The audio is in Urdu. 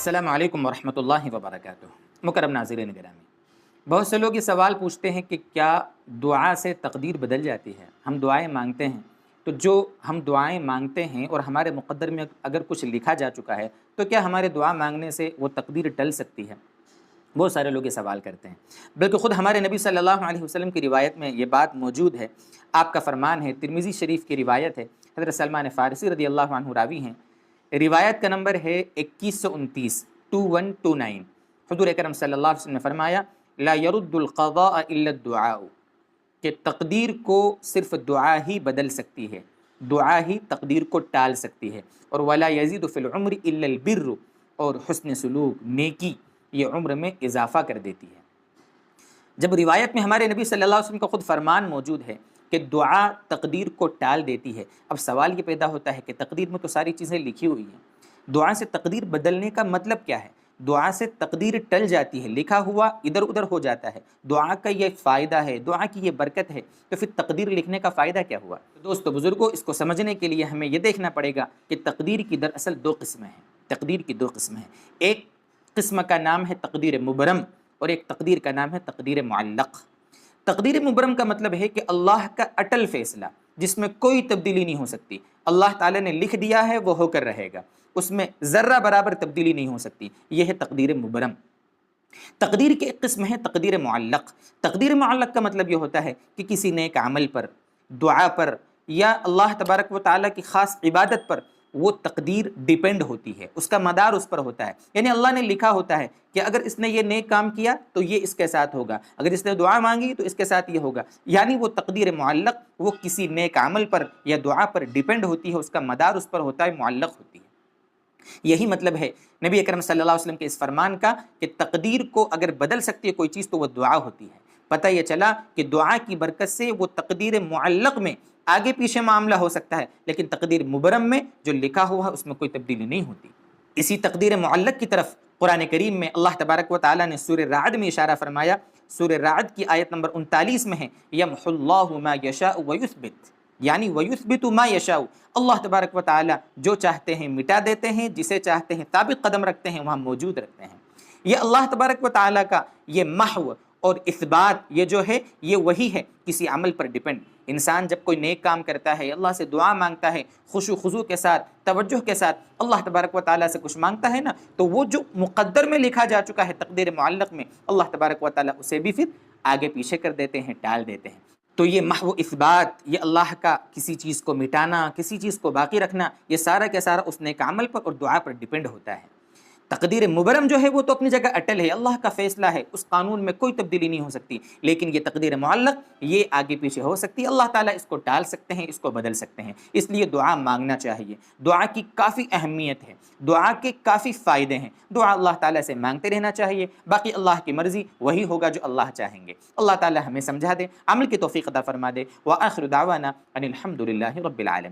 السلام علیکم ورحمۃ اللہ وبرکاتہ۔ مکرم ناظرین گرامی، بہت سے لوگ یہ سوال پوچھتے ہیں کہ کیا دعا سے تقدیر بدل جاتی ہے؟ ہم دعائیں مانگتے ہیں تو جو ہم دعائیں مانگتے ہیں اور ہمارے مقدر میں اگر کچھ لکھا جا چکا ہے تو کیا ہمارے دعا مانگنے سے وہ تقدیر ٹل سکتی ہے؟ بہت سارے لوگ یہ سوال کرتے ہیں، بلکہ خود ہمارے نبی صلی اللہ علیہ وسلم کی روایت میں یہ بات موجود ہے۔ آپ کا فرمان ہے، ترمذی شریف کی روایت ہے، حضرت سلمان فارسی رضی اللہ عنہ راوی ہیں، روایت کا نمبر ہے 2129 2129۔ حضور اکرم صلی اللہ علیہ وسلم نے فرمایا لا يرد القضاء الا الدعاء، کہ تقدیر کو صرف دعا ہی بدل سکتی ہے، دعا ہی تقدیر کو ٹال سکتی ہے، اور ولا يزيد في العمر الا البر، اور حسن سلوک نیکی یہ عمر میں اضافہ کر دیتی ہے۔ جب روایت میں ہمارے نبی صلی اللہ علیہ وسلم کا خود فرمان موجود ہے کہ دعا تقدیر کو ٹال دیتی ہے، اب سوال یہ پیدا ہوتا ہے کہ تقدیر میں تو ساری چیزیں لکھی ہوئی ہیں، دعا سے تقدیر بدلنے کا مطلب کیا ہے؟ دعا سے تقدیر ٹل جاتی ہے، لکھا ہوا ادھر ادھر ہو جاتا ہے، دعا کا یہ فائدہ ہے، دعا کی یہ برکت ہے، تو پھر تقدیر لکھنے کا فائدہ کیا ہوا؟ دوستو بزرگوں، اس کو سمجھنے کے لیے ہمیں یہ دیکھنا پڑے گا کہ تقدیر کی دراصل دو قسمیں ہیں۔ تقدیر کی دو قسمیں ہیں، ایک قسم کا نام ہے تقدیر مبرم، اور ایک تقدیر کا نام ہے تقدیر معلق۔ تقدیر مبرم کا مطلب ہے کہ اللہ کا اٹل فیصلہ جس میں کوئی تبدیلی نہیں ہو سکتی، اللہ تعالیٰ نے لکھ دیا ہے وہ ہو کر رہے گا، اس میں ذرہ برابر تبدیلی نہیں ہو سکتی، یہ ہے تقدیر مبرم۔ تقدیر کی ایک قسم ہے تقدیر معلق۔ تقدیر معلق کا مطلب یہ ہوتا ہے کہ کسی نیک عمل پر، دعا پر، یا اللہ تبارک و تعالیٰ کی خاص عبادت پر وہ تقدیر ڈیپینڈ ہوتی ہے، اس کا مدار اس پر ہوتا ہے، یعنی اللہ نے لکھا ہوتا ہے کہ اگر اس نے یہ نیک کام کیا تو یہ اس کے ساتھ ہوگا، اگر اس نے دعا مانگی تو اس کے ساتھ یہ ہوگا، یعنی وہ تقدیر معلق وہ کسی نیک عمل پر یا دعا پر ڈیپینڈ ہوتی ہے، اس کا مدار اس پر ہوتا ہے، معلق ہوتی ہے۔ یہی مطلب ہے نبی اکرم صلی اللہ علیہ وسلم کے اس فرمان کا کہ تقدیر کو اگر بدل سکتی ہے کوئی چیز تو وہ دعا ہوتی ہے۔ پتہ یہ چلا کہ دعا کی برکت سے وہ تقدیر معلق میں آگے پیچھے معاملہ ہو سکتا ہے، لیکن تقدیر مبرم میں جو لکھا ہوا ہے اس میں کوئی تبدیلی نہیں ہوتی۔ اسی تقدیر معلق کی طرف قرآن کریم میں اللہ تبارک و تعالیٰ نے سورہ رعد میں اشارہ فرمایا۔ سورہ رعد کی آیت نمبر 39 میں ہے یمحو اللہ ما یشاء ویثبت، یعنی ویثبت ما یشاء، اللہ تبارک و تعالیٰ جو چاہتے ہیں مٹا دیتے ہیں، جسے چاہتے ہیں ثابت قدم رکھتے ہیں، وہاں موجود رکھتے ہیں۔ یہ اللہ تبارک و تعالیٰ کا یہ محو اور اثبات یہ جو ہے یہ وہی ہے کسی عمل پر ڈیپینڈ۔ انسان جب کوئی نیک کام کرتا ہے، اللہ سے دعا مانگتا ہے، خشوع خضوع کے ساتھ، توجہ کے ساتھ اللہ تبارک و تعالیٰ سے کچھ مانگتا ہے نا، تو وہ جو مقدر میں لکھا جا چکا ہے تقدیر معلق میں، اللہ تبارک و تعالیٰ اسے بھی پھر آگے پیچھے کر دیتے ہیں، ٹال دیتے ہیں۔ تو یہ محو اثبات، یہ اللہ کا کسی چیز کو مٹانا، کسی چیز کو باقی رکھنا، یہ سارا کا سارا اس نیک عمل پر اور دعا پر ڈیپینڈ ہوتا ہے۔ تقدیر مبرم جو ہے وہ تو اپنی جگہ اٹل ہے، اللہ کا فیصلہ ہے، اس قانون میں کوئی تبدیلی نہیں ہو سکتی، لیکن یہ تقدیر معلق یہ آگے پیچھے ہو سکتی ہے، اللہ تعالیٰ اس کو ٹال سکتے ہیں، اس کو بدل سکتے ہیں۔ اس لیے دعا مانگنا چاہیے، دعا کی کافی اہمیت ہے، دعا کے کافی فائدے ہیں، دعا اللہ تعالیٰ سے مانگتے رہنا چاہیے، باقی اللہ کی مرضی وہی ہوگا جو اللہ چاہیں گے۔ اللہ تعالیٰ ہمیں سمجھا دے، عمل کی توفیق عطا فرما دے۔ وآخر دعوانا ان الحمد للہ رب العالمین۔